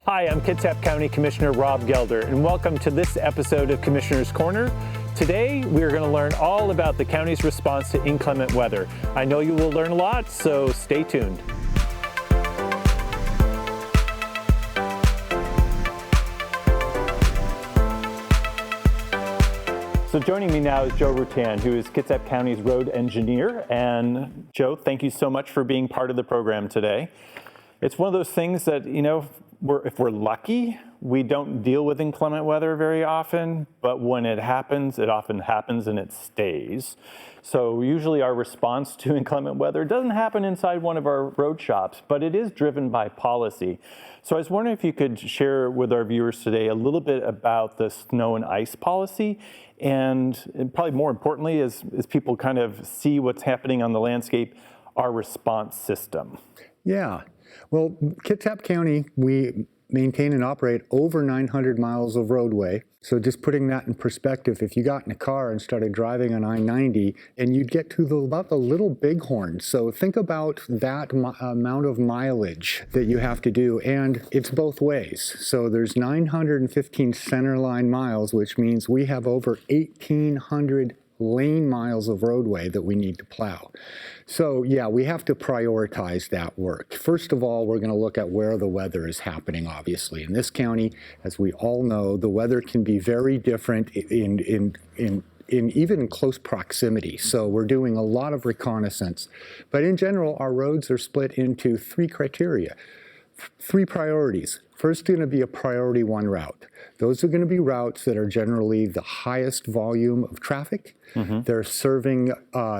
Hi, I'm Kitsap County Commissioner Rob Gelder, and welcome to this episode of Commissioner's Corner. Today, we are going to learn all about the county's response to inclement weather. I know you will learn a lot, so stay tuned. So joining me now is Joe Rutan, who is Kitsap County's road engineer. And Joe, thank you so much for being part of the program today. It's one of those things that, if we're lucky, we don't deal with inclement weather very often, but when it often happens and it stays. So usually our response to inclement weather doesn't happen inside one of our road shops, but it is driven by policy. So I was wondering if you could share with our viewers today a little bit about the snow and ice policy, and probably more importantly, as people kind of see what's happening on the landscape, our response system. Yeah. Well, Kitsap County, we maintain and operate over 900 miles of roadway. So just putting that in perspective, if you got in a car and started driving on I-90 and you'd get to about the Little Bighorn. So think about that amount of mileage that you have to do, and it's both ways. So there's 915 centerline miles, which means we have over 1,800 lane miles of roadway that we need to plow. So yeah, we have to prioritize that work. First of all, we're going to look at where the weather is happening, obviously. In this county, as we all know, the weather can be very different in even close proximity. So we're doing a lot of reconnaissance. But in general, our roads are split into three criteria. Three priorities. First, going to be a priority one route. Those are going to be routes that are generally the highest volume of traffic. Mm-hmm. They're serving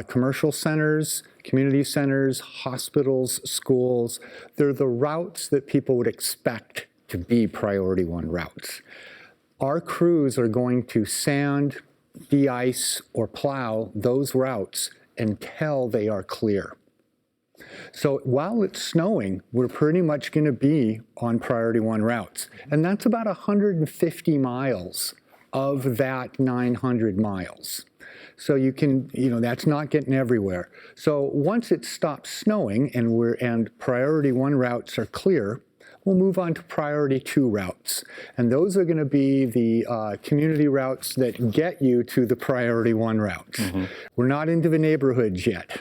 commercial centers, community centers, hospitals, schools. They're the routes that people would expect to be priority one routes. Our crews are going to sand, de-ice, or plow those routes until they are clear. So while it's snowing, we're pretty much going to be on priority one routes. And that's about 150 miles of that 900 miles. So you can, that's not getting everywhere. So once it stops snowing and priority one routes are clear, we'll move on to priority two routes. And those are going to be the community routes that get you to the priority one routes. Mm-hmm. We're not into the neighborhoods yet.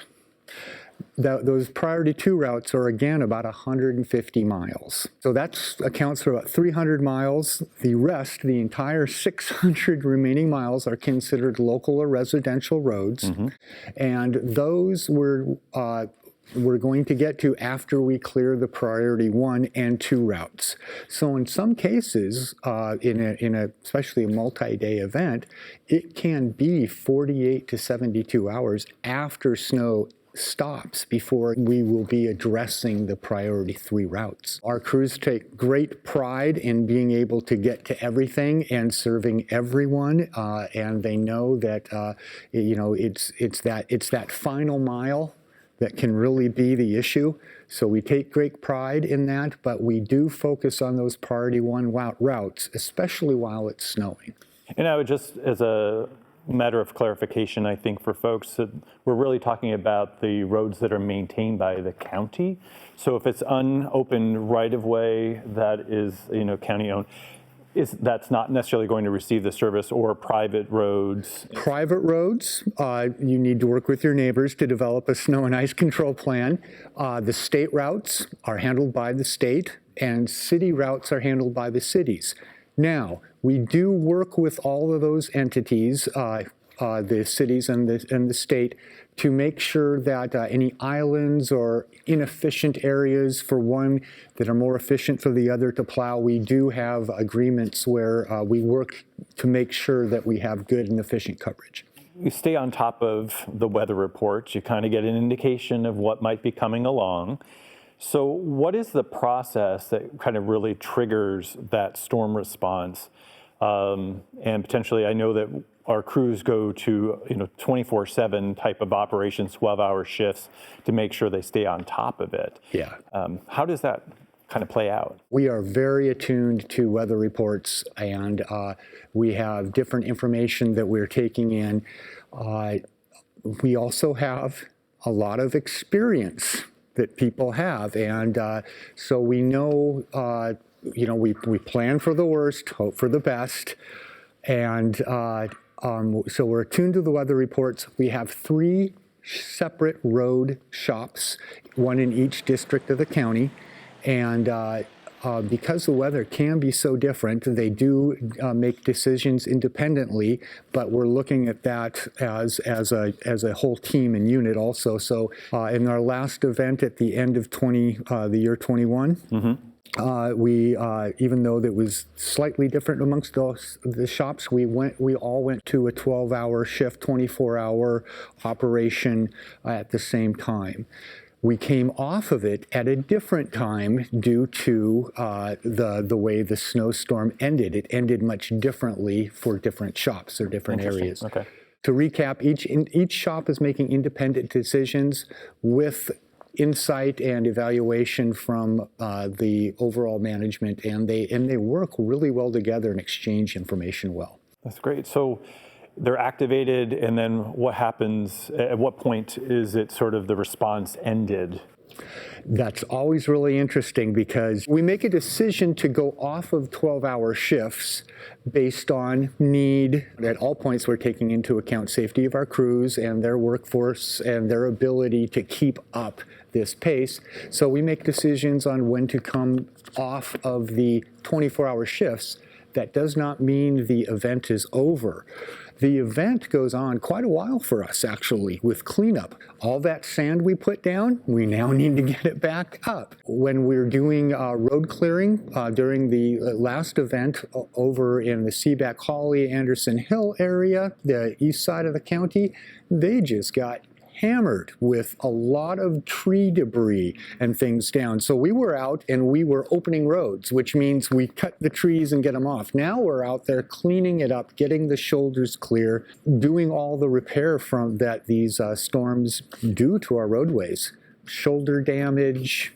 Those priority two routes are, again, about 150 miles. So that accounts for about 300 miles. The rest, the entire 600 remaining miles, are considered local or residential roads. Mm-hmm. And those we're going to get to after we clear the priority one and two routes. So in some cases, especially a multi-day event, it can be 48 to 72 hours after snow stops before we will be addressing the priority three routes. Our crews take great pride in being able to get to everything and serving everyone, and they know that it's that final mile that can really be the issue. So we take great pride in that, but we do focus on those priority one routes, especially while it's snowing. And I would just, as a matter of clarification, I think for folks, that we're really talking about the roads that are maintained by the county. So if it's unopened right-of-way that is, county-owned, that's not necessarily going to receive the service, or private roads. Private roads, you need to work with your neighbors to develop a snow and ice control plan. The state routes are handled by the state, and city routes are handled by the cities. Now, we do work with all of those entities, the cities and the state, to make sure that any islands or inefficient areas for one that are more efficient for the other to plow, we do have agreements where we work to make sure that we have good and efficient coverage. You stay on top of the weather reports. You kind of get an indication of what might be coming along. So what is the process that kind of really triggers that storm response? And potentially, I know that our crews go to 24/7 type of operations, 12-hour shifts, to make sure they stay on top of it. Yeah. How does that kind of play out? We are very attuned to weather reports, and we have different information that we're taking in. We also have a lot of experience that people have, and so we know we plan for the worst, hope for the best, and so we're attuned to the weather reports. We have 3 separate road shops, one in each district of the county, and because the weather can be so different, they do make decisions independently, but we're looking at that as a whole team and unit also. So in our last event at the end of the year 21, we even though that was slightly different amongst the shops, we all went to a 12-hour shift, 24-hour operation at the same time. We came off of it at a different time due to the way the snowstorm ended. It ended much differently for different shops or different areas. Okay. To recap, each shop is making independent decisions with insight and evaluation from the overall management, and they work really well together and exchange information well. That's great. So they're activated, and then what happens? At what point is it sort of the response ended? That's always really interesting because we make a decision to go off of 12-hour shifts based on need. At all points, we're taking into account safety of our crews and their workforce and their ability to keep up this pace. So we make decisions on when to come off of the 24-hour shifts. That does not mean the event is over. The event goes on quite a while for us, actually, with cleanup. All that sand we put down, we now need to get it back up. When we're doing road clearing during the last event over in the Seaback, Hawley, Anderson Hill area, the east side of the county, they just got hammered with a lot of tree debris and things down. So we were out and we were opening roads, which means we cut the trees and get them off. Now we're out there cleaning it up, getting the shoulders clear, doing all the repair that these storms do to our roadways. Shoulder damage,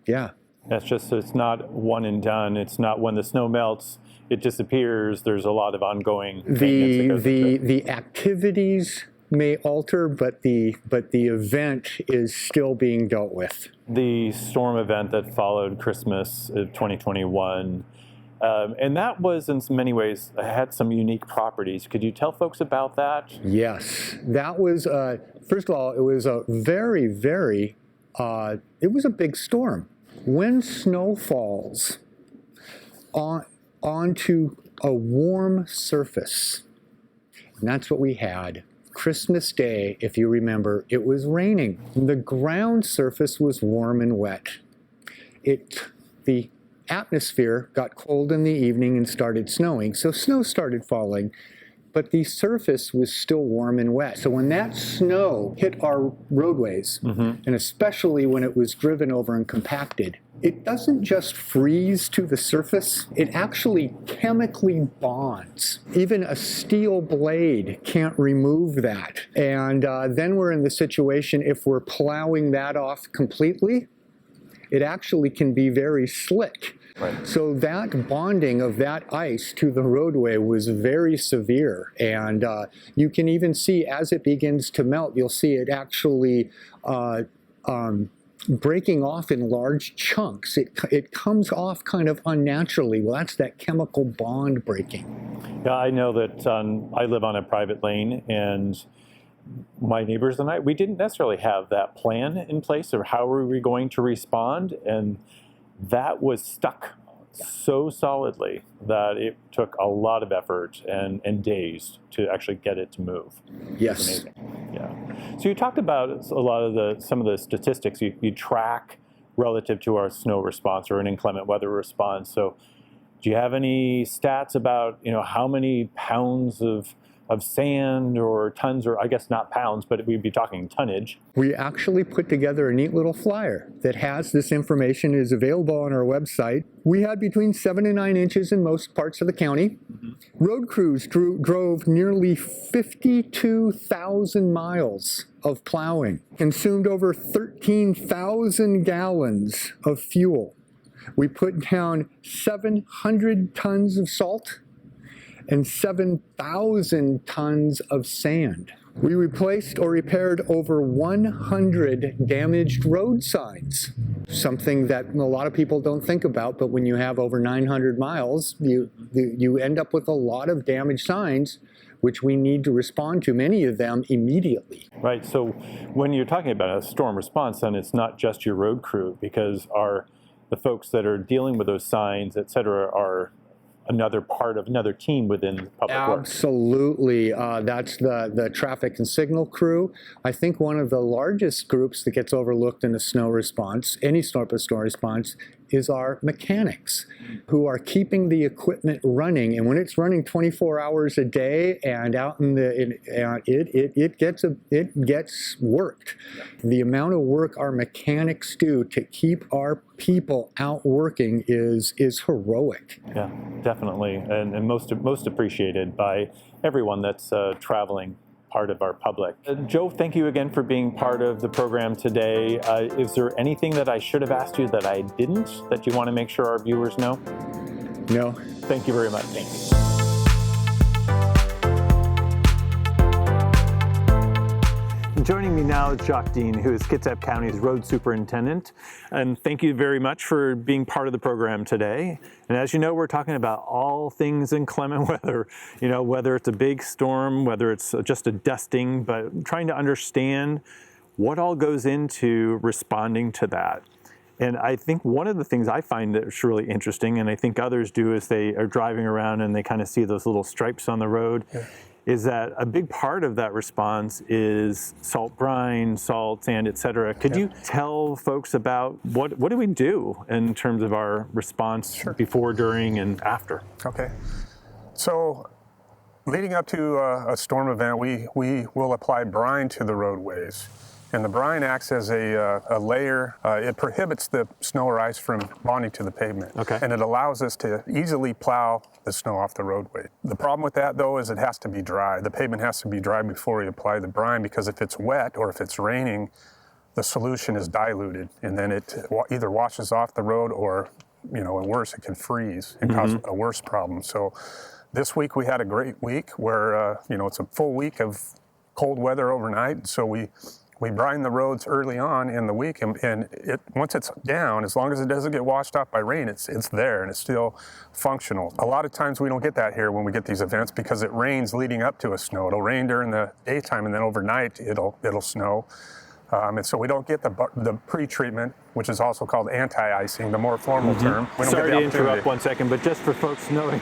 yeah. That's just, it's not one and done. It's not when the snow melts, it disappears. There's a lot of ongoing maintenance that goes into it. The activities may alter, but the event is still being dealt with. The storm event that followed Christmas of 2021, and that was in many ways had some unique properties. Could you tell folks about that? Yes, that was first of all, it was a very, very it was a big storm. When snow falls onto a warm surface, and that's what we had. Christmas Day, if you remember, it was raining. The ground surface was warm and wet. The atmosphere got cold in the evening and started snowing, so snow started falling, but the surface was still warm and wet. So when that snow hit our roadways, and especially when it was driven over and compacted, it doesn't just freeze to the surface, it actually chemically bonds. Even a steel blade can't remove that. And then we're in the situation, if we're plowing that off completely, it actually can be very slick. Right. So that bonding of that ice to the roadway was very severe. And you can even see as it begins to melt, you'll see it actually breaking off in large chunks. It comes off kind of unnaturally. Well, that's that chemical bond breaking. Yeah, I know that I live on a private lane, and my neighbors and I, we didn't necessarily have that plan in place of how were we going to respond, and that was stuck so solidly that it took a lot of effort and days to actually get it to move. Yes. It's amazing. Yeah. So you talked about a lot of some of the statistics you track relative to our snow response or an inclement weather response. So do you have any stats about how many pounds of sand or tons, or I guess not pounds, but we'd be talking tonnage? We actually put together a neat little flyer that has this information. It is available on our website. We had between 7 and 9 inches in most parts of the county. Road crews drove nearly 52,000 miles of plowing, consumed over 13,000 gallons of fuel. We put down 700 tons of salt and 7,000 tons of sand. We replaced or repaired over 100 damaged road signs. Something that a lot of people don't think about, but when you have over 900 miles, you end up with a lot of damaged signs, which we need to respond to, many of them immediately. Right, so when you're talking about a storm response, then it's not just your road crew, because the folks that are dealing with those signs, et cetera, are another part of another team within public works. Absolutely. That's the traffic and signal crew. I think one of the largest groups that gets overlooked in a snow response, any sort of storm response, is our mechanics, who are keeping the equipment running. And when it's running 24 hours a day and out in it gets worked. The amount of work our mechanics do to keep our people out working is heroic. Yeah, definitely, and most appreciated by everyone that's traveling part of our public. Joe, thank you again for being part of the program today. Is there anything that I should have asked you that I didn't, that you want to make sure our viewers know? No. Thank you very much. Thank you. Joining me now is Jacques Dean, who is Kitsap County's road superintendent. And thank you very much for being part of the program today. And as you know, we're talking about all things inclement weather, whether it's a big storm, whether it's just a dusting, but trying to understand what all goes into responding to that. And I think one of the things I find that's really interesting, and I think others do, is they are driving around and they kind of see those little stripes on the road. Yeah. Is that a big part of that response is salt brine, salt, sand, et cetera. Could you tell folks about what do we do in terms of our response before, during, and after? Okay. So leading up to a storm event, we will apply brine to the roadways. And the brine acts as a layer. It prohibits the snow or ice from bonding to the pavement. Okay. And it allows us to easily plow the snow off the roadway. The problem with that, though, is it has to be dry. The pavement has to be dry before we apply the brine, because if it's wet or if it's raining, the solution is diluted, and then it either washes off the road or, and worse, it can freeze and cause a worse problem. So this week we had a great week where, it's a full week of cold weather overnight. So we brine the roads early on in the week, and once it's down, as long as it doesn't get washed off by rain, it's there and it's still functional. A lot of times we don't get that here when we get these events, because it rains leading up to a snow. It'll rain during the daytime, and then overnight it'll snow. And so we don't get the pre-treatment, which is also called anti-icing, the more formal term. We don't Sorry get the to interrupt one second, but just for folks knowing,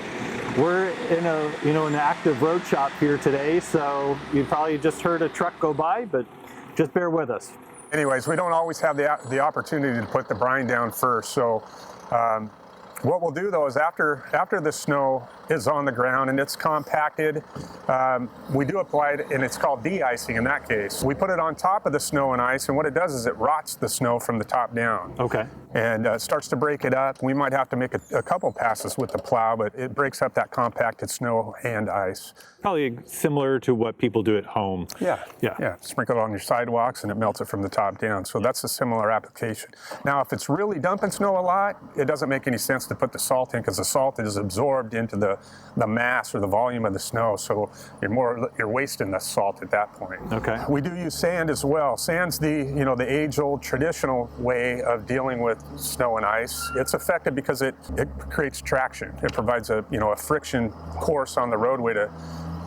we're in an active road shop here today, so you probably just heard a truck go by, but just bear with us. Anyways, we don't always have the opportunity to put the brine down first. So what we'll do, though, is after the snow is on the ground and it's compacted, we do apply it, and it's called de-icing in that case. We put it on top of the snow and ice, and what it does is it rots the snow from the top down. Okay. And starts to break it up. We might have to make a couple passes with the plow, but it breaks up that compacted snow and ice. Probably similar to what people do at home. Yeah. Sprinkle it on your sidewalks and it melts it from the top down. So that's a similar application. Now, if it's really dumping snow a lot, it doesn't make any sense to put the salt in, because the salt is absorbed into the mass or the volume of the snow. So you're wasting the salt at that point. Okay. We do use sand as well. Sand's the age-old traditional way of dealing with snow and ice. It's effective because it creates traction. It provides a friction course on the roadway to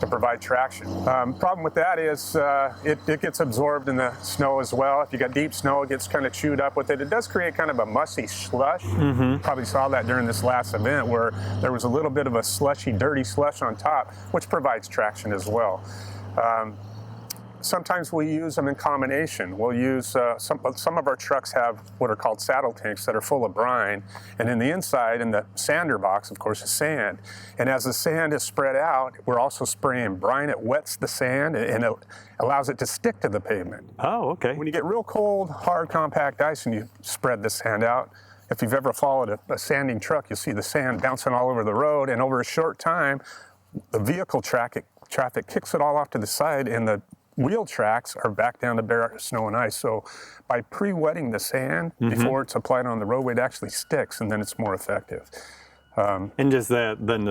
provide traction. Problem with that is it gets absorbed in the snow as well. If you got deep snow, it gets kind of chewed up with it. It does create kind of a musty slush. Probably saw that during this last event, where there was a little bit of a slushy, dirty slush on top, which provides traction as well. Sometimes we use them in combination. We'll use, some of our trucks have what are called saddle tanks that are full of brine, and in the inside, in the sander box, of course, is sand. And as the sand is spread out, we're also spraying brine. It wets the sand, and it allows it to stick to the pavement. Oh, okay. When you get real cold, hard, compact ice, and you spread the sand out, if you've ever followed a sanding truck, you'll see the sand bouncing all over the road, and over a short time, the vehicle traffic kicks it all off to the side, and the wheel tracks are back down to bare snow and ice. So by pre-wetting the sand before it's applied on the roadway, it actually sticks, and then it's more effective. And does that then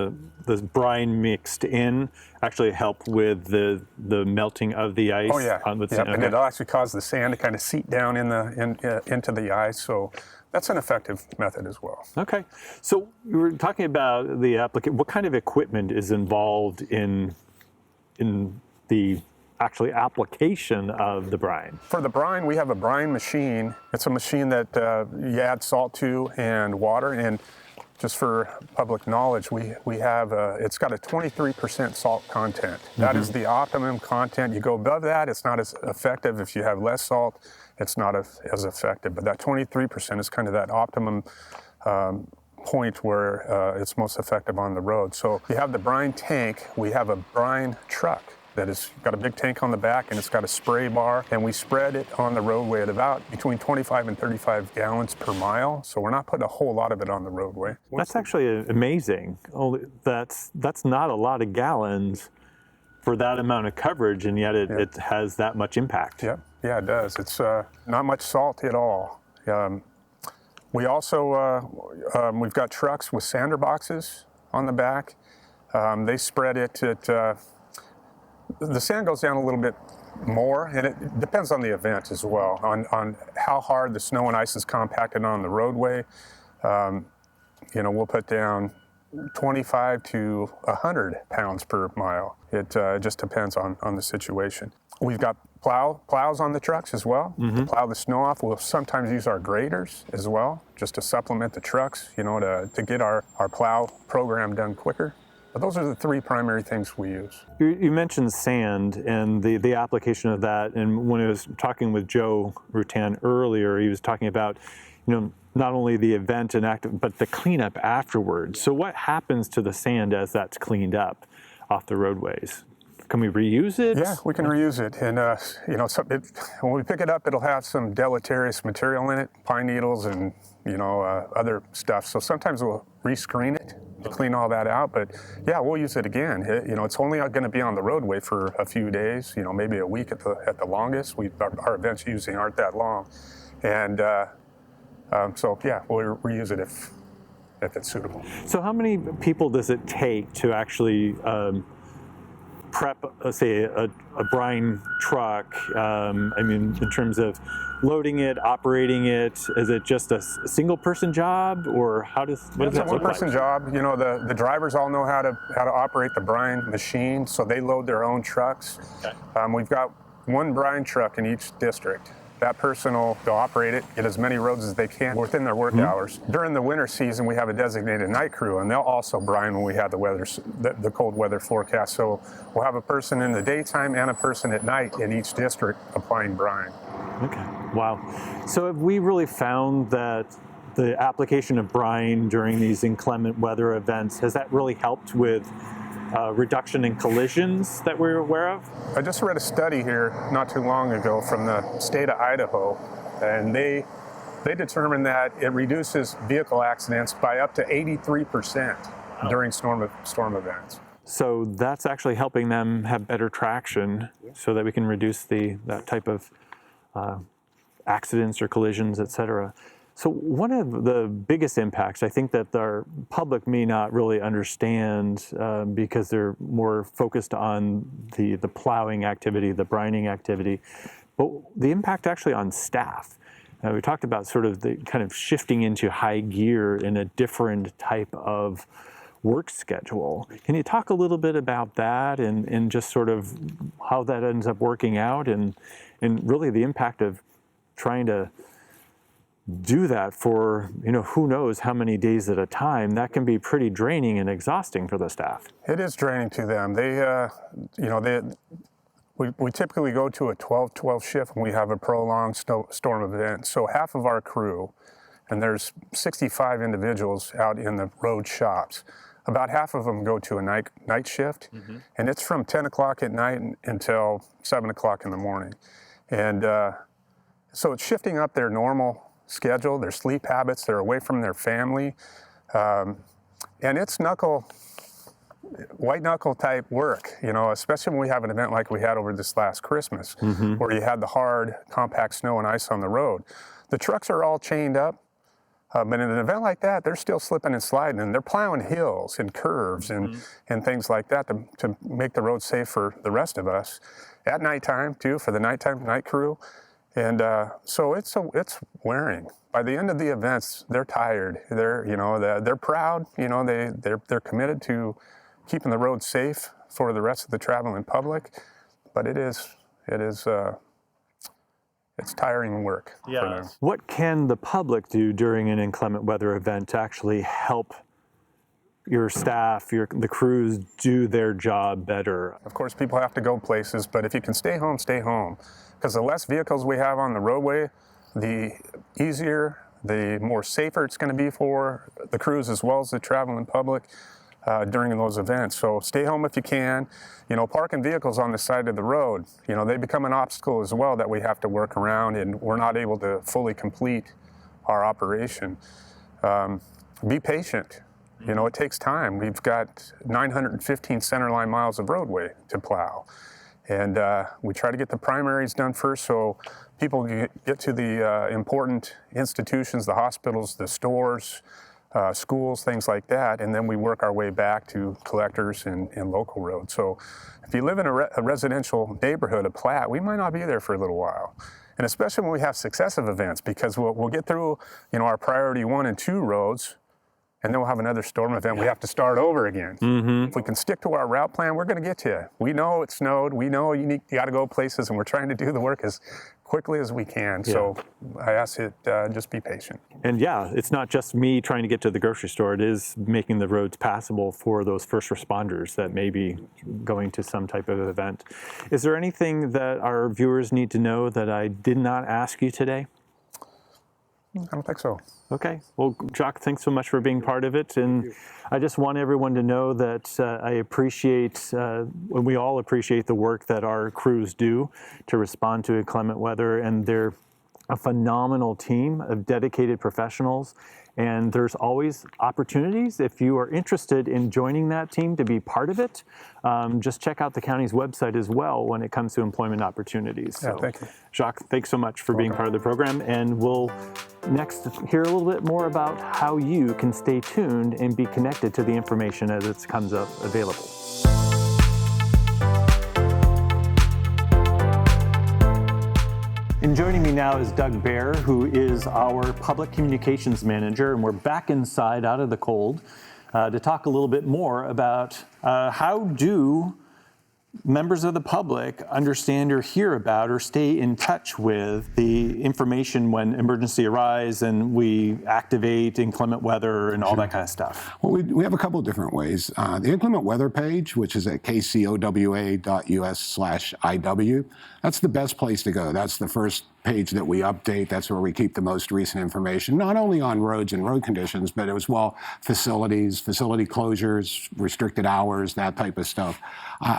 the brine mixed in actually help with the melting of the ice? Oh yeah, on the yep. sand? And Okay. it'll actually cause the sand to kind of seep down into the ice. So that's an effective method as well. Okay. So we were talking about the applicant. What kind of equipment is involved in the actually application of the brine? For the brine, we have a brine machine. It's a machine that you add salt to and water. And just for public knowledge, we have it's got a 23% salt content. That is the optimum content. You go above that, it's not as effective. If you have less salt, it's not as effective. But that 23% is kind of that optimum point where it's most effective on the road. So you have the brine tank. We have a brine truck that has got a big tank on the back, and it's got a spray bar, and we spread it on the roadway at about between 25 and 35 gallons per mile. So we're not putting a whole lot of it on the roadway. That's actually amazing. That's not a lot of gallons for that amount of coverage, and yet it has that much impact. Yeah, it does. It's not much salt at all. We also, we've got trucks with sander boxes on the back. They spread it at, the sand goes down a little bit more, and it depends on the event as well, on how hard the snow and ice is compacted on the roadway. We'll put down 25 to 100 pounds per mile. It just depends on the situation. We've got plows on the trucks as well to plow the snow off. We'll sometimes use our graders as well, just to supplement the trucks, to get our plow program done quicker. But those are the three primary things we use. You mentioned sand and the application of that, and when I was talking with Joe Rutan earlier, he was talking about, not only the event and active, but the cleanup afterwards. So what happens to the sand as that's cleaned up off the roadways? Can we reuse it? Yeah, we can reuse it. And, when we pick it up, it'll have some deleterious material in it, pine needles and, other stuff. So sometimes we'll rescreen it to clean all that out. But yeah, we'll use it again. It's only going to be on the roadway for a few days, maybe a week at the longest. Our events usually aren't that long. And so yeah, we'll reuse it if it's suitable. So how many people does it take to actually prep, say, a brine truck? In terms of loading it, operating it, is it just a single person job, or what does that look like? It's a one-person job. The drivers all know how to operate the brine machine, so they load their own trucks. Okay. We've got one brine truck in each district. That person will operate it, get as many roads as they can within their work hours. During the winter season, we have a designated night crew, and they'll also brine when we have the cold weather forecast. So we'll have a person in the daytime and a person at night in each district applying brine. Okay, wow. So have we really found that the application of brine during these inclement weather events, has that really helped with reduction in collisions that we're aware of? I just read a study here not too long ago from the state of Idaho, and they determined that it reduces vehicle accidents by up to 83% during storm events. So that's actually helping them have better traction so that we can reduce that type of accidents or collisions, et cetera. So one of the biggest impacts, I think, that our public may not really understand because they're more focused on the plowing activity, the brining activity, but the impact actually on staff. We talked about sort of the kind of shifting into high gear in a different type of work schedule. Can you talk a little bit about that and just sort of how that ends up working out and really the impact of trying to do that for, who knows how many days at a time? That can be pretty draining and exhausting for the staff. It is draining to them. We typically go to a 12-12 shift when we have a prolonged storm event. So half of our crew, and there's 65 individuals out in the road shops, about half of them go to a night shift, and it's from 10 o'clock at night until 7 o'clock in the morning. And so it's shifting up their normal schedule, their sleep habits, they're away from their family, and it's white knuckle type work, especially when we have an event like we had over this last Christmas, where you had the hard, compact snow and ice on the road. The trucks are all chained up. But in an event like that, they're still slipping and sliding, and they're plowing hills and curves and things like that to make the road safe for the rest of us at nighttime too, for the night crew. And so it's wearing. By the end of the events, they're tired. They're proud. They're committed to keeping the road safe for the rest of the traveling public. But it's tiring work for them. What can the public do during an inclement weather event to actually help your staff, the crews do their job better? Of course, people have to go places, but if you can stay home, stay home. Because the less vehicles we have on the roadway, the easier, the more safer it's going to be for the crews as well as the traveling public during those events. So stay home if you can. Parking vehicles on the side of the road, they become an obstacle as well that we have to work around, and we're not able to fully complete our operation. Be patient. It takes time. We've got 915 centerline miles of roadway to plow. And we try to get the primaries done first so people get to the important institutions, the hospitals, the stores, schools, things like that, and then we work our way back to collectors and local roads. So if you live in a residential neighborhood of Platte, we might not be there for a little while. And especially when we have successive events, because we'll get through our priority 1 and 2 roads, and then we'll have another storm event. We have to start over again. If we can stick to our route plan, we're going to get to you. We know it snowed. We know you got to go places, and we're trying to do the work as quickly as we can. So I ask it, just be patient. And it's not just me trying to get to the grocery store. It is making the roads passable for those first responders that may be going to some type of event. Is there anything that our viewers need to know that I did not ask you today? I don't think so. Okay. Well, Jacques, thanks so much for being part of it. And I just want everyone to know that I appreciate, we all appreciate the work that our crews do to respond to inclement weather. And they're a phenomenal team of dedicated professionals. And there's always opportunities if you are interested in joining that team to be part of it. Just check out the county's website as well when it comes to employment opportunities. Yeah, thank you. Jacques, thanks so much for being part of the program. And we'll next hear a little bit more about how you can stay tuned and be connected to the information as it comes up available. And joining me now is Doug Baer, who is our Public Communications Manager, and we're back inside out of the cold to talk a little bit more about how do members of the public understand or hear about or stay in touch with the information when emergency arises and we activate inclement weather and all that kind of stuff? Well, we have a couple of different ways. The inclement weather page, which is at kcowa.us/IW, that's the best place to go. That's the first page that we update. That's where we keep the most recent information, not only on roads and road conditions, but as well facilities, facility closures, restricted hours, that type of stuff.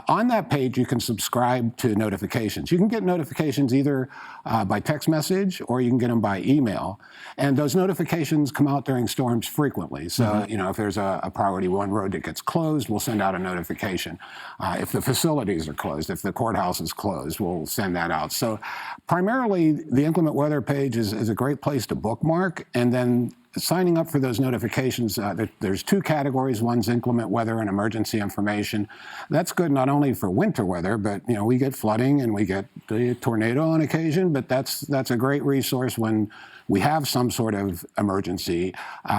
On that page, you can subscribe to notifications. You can get notifications either by text message or you can get them by email. And those notifications come out during storms frequently. So, if there's a priority 1 road that gets closed, we'll send out a notification. If the facilities are closed, if the courthouse is closed, we'll send that out. So primarily, the inclement weather page is a great place to bookmark, and then signing up for those notifications, there's 2 categories. One's inclement weather and emergency information. That's good not only for winter weather, but we get flooding and we get the tornado on occasion, but that's a great resource when we have some sort of emergency.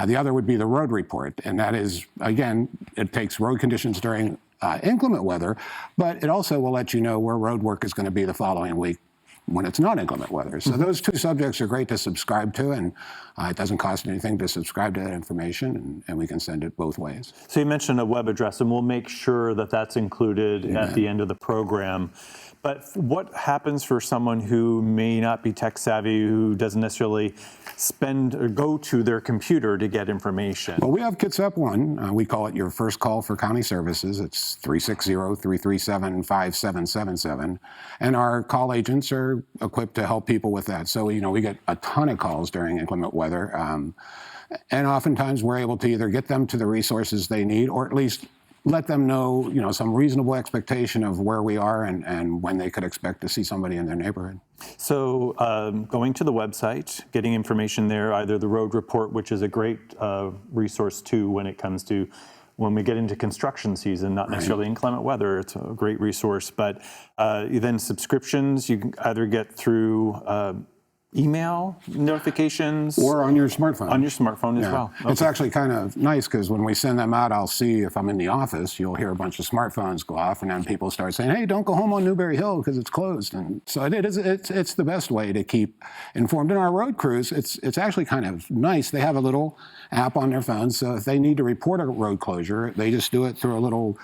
The other would be the road report, and that is, again, it takes road conditions during inclement weather, but it also will let you know where road work is going to be the following week when it's not inclement weather. So those 2 subjects are great to subscribe to, and it doesn't cost anything to subscribe to that information, and we can send it both ways. So you mentioned a web address, and we'll make sure that that's included at the end of the program. But what happens for someone who may not be tech savvy, who doesn't necessarily spend or go to their computer to get information? Well, we have Kitsap One. We call it your first call for county services. It's 360-337-5777. And our call agents are equipped to help people with that. So, we get a ton of calls during inclement weather. And oftentimes we're able to either get them to the resources they need or at least let them know, some reasonable expectation of where we are and when they could expect to see somebody in their neighborhood. So going to the website, getting information there, either the road report, which is a great resource too when it comes to when we get into construction season, not necessarily inclement weather, it's a great resource. But then subscriptions, you can either get through email notifications or on your smartphone. On your smartphone as well. It's actually kind of nice because when we send them out, I'll see if I'm in the office, you'll hear a bunch of smartphones go off, and then people start saying, hey, don't go home on Newberry Hill because it's closed. And so it's the best way to keep informed. In our road crews, it's actually kind of nice. They have a little app on their phones, so if they need to report a road closure, they just do it through a little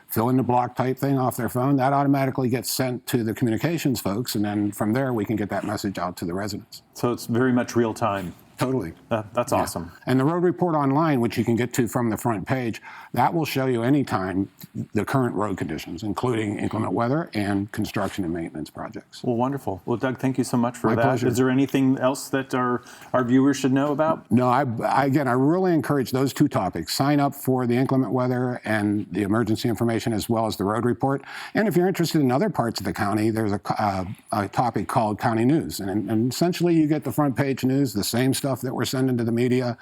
fill in the block type thing off their phone. That automatically gets sent to the communications folks, and then from there we can get that message out to the residents. So it's very much real time. Totally. That's awesome. And the road report online, which you can get to from the front page, that will show you anytime the current road conditions, including inclement weather and construction and maintenance projects. Well, wonderful. Well, Doug, thank you so much for that. Pleasure. Is there anything else that our viewers should know about? No, I really encourage those two topics. Sign up for the inclement weather and the emergency information as well as the road report. And if you're interested in other parts of the county, there's a topic called County News. And essentially you get the front page news, the same stuff that we're sending to the media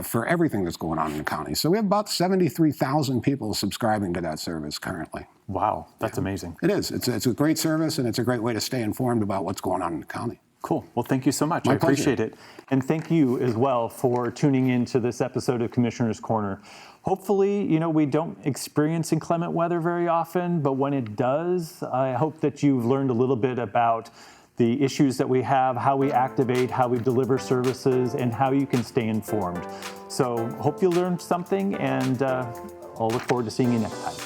for everything that's going on in the county. So we have about 73,000 people subscribing to that service currently. Wow, that's amazing. It is. It's a great service, and it's a great way to stay informed about what's going on in the county. Cool. Well, thank you so much. My I appreciate pleasure. it. And thank you as well for tuning in to this episode of Commissioner's Corner. Hopefully, we don't experience inclement weather very often, but when it does, I hope that you've learned a little bit about the issues that we have, how we activate, how we deliver services, and how you can stay informed. So hope you learned something, and I'll look forward to seeing you next time.